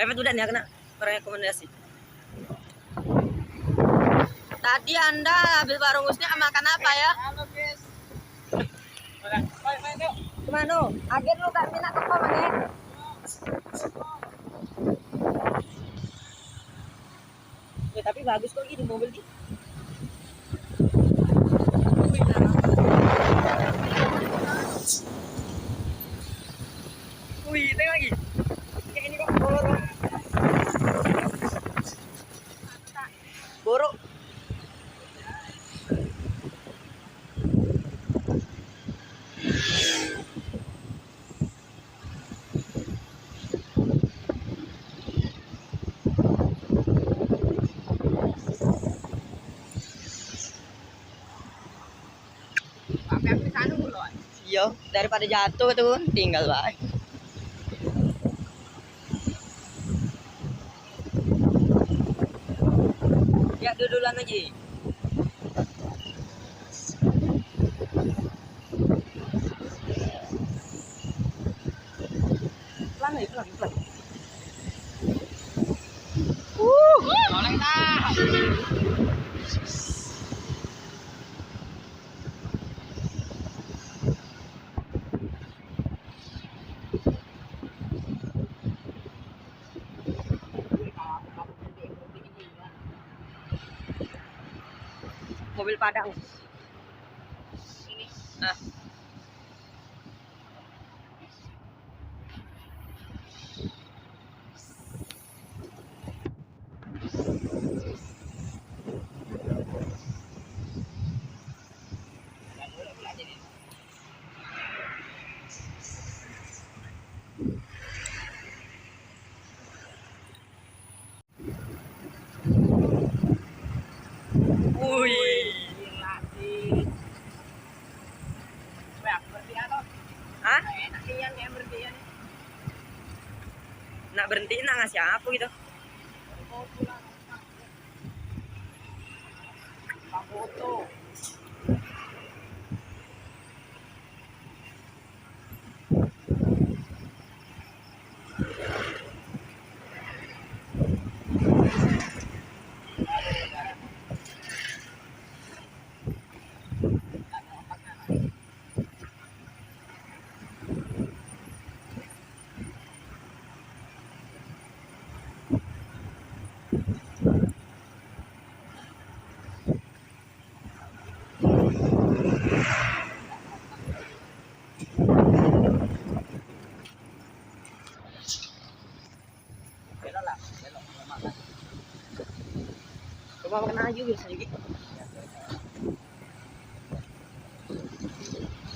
Pepet udah nih kena rekomendasi. Tadi Anda habis warung Usnya makan apa ya? Halo guys. Kemana? Agen lu gak minat apa mana? Ya, tapi bagus kok ini mobil ini. Wih, tengok lagi. Kayak ini kok borok. Borok. Iya, daripada jatuh tuh tinggal baik. Ya duluan aja. Pelan aja, pelan. Tolong dah. Mobil Padang. Ini. Nah. Wih, Gila sih. Wah, berhentian loh. hah? Enak nian kayak berhentian. Nak berhenti nak ngasih apa gitu? Mau pulang. Pak foto. Belok lah, belok makan. Coba makan aja biasanya gitu.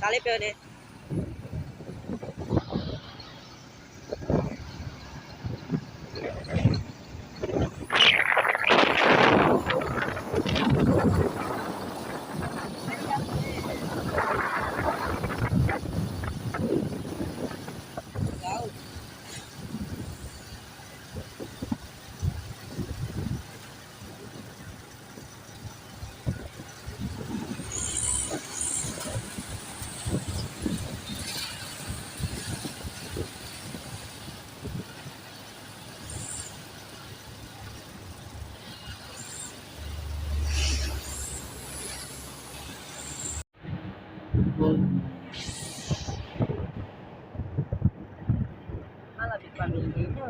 Kali POD. Malah di familinya.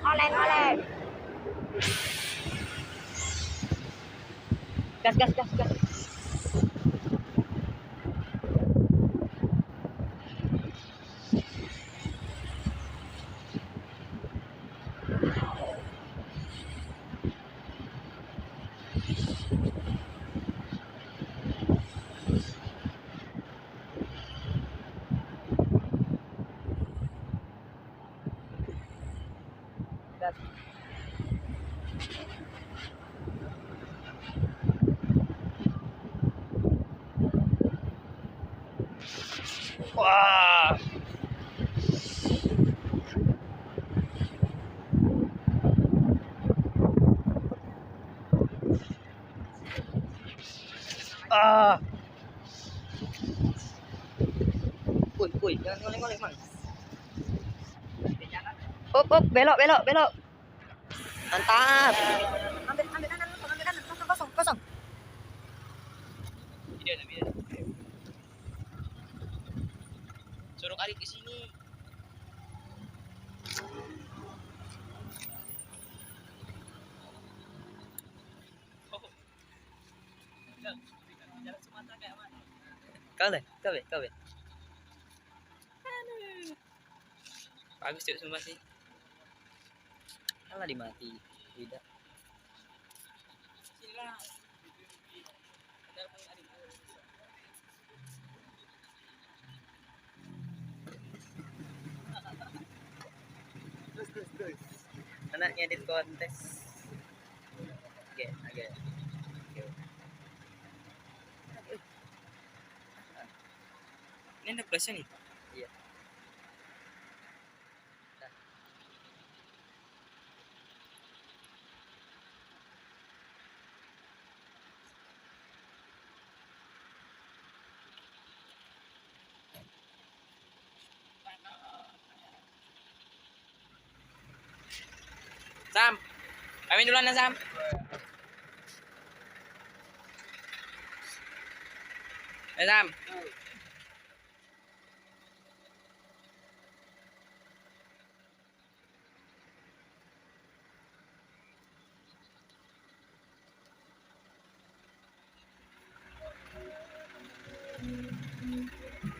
Oleng. Gas. Gas. Wah. Ah. Uy, jangan ngoleng-ngoleng, Mang. Up, belok, belok, belok. Mantap. Ambil kanan, ambil kanan. Kosong, kosong. Dia. Suruh kali ke sini. Oh. Jalan Sumatera kayak mana? Kau deh. Bagus tuh sumpah sih. Alah dimati. Tidak. Sini lah. Telepon adikku. Terus. Anaknya di kontes. Oke. Ini ada plusnya nih. Iya. Sam. Kami duluan ya, Sam. Sam.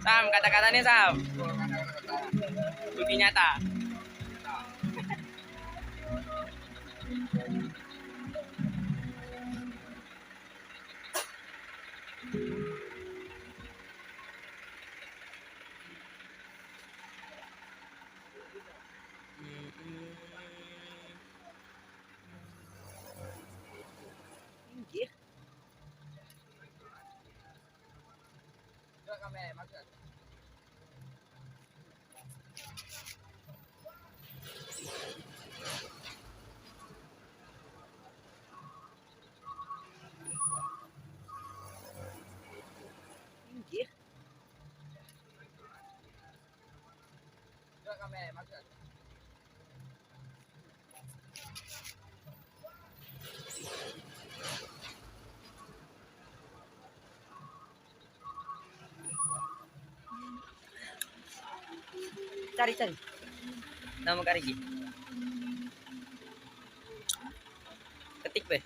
Sam, kata-katanya Sam. Bukti nyata. Anjir. Coba kamera masuk. Anjir. Coba kamera masuk. Cari. Nama Kak Riki. Ketik, Be.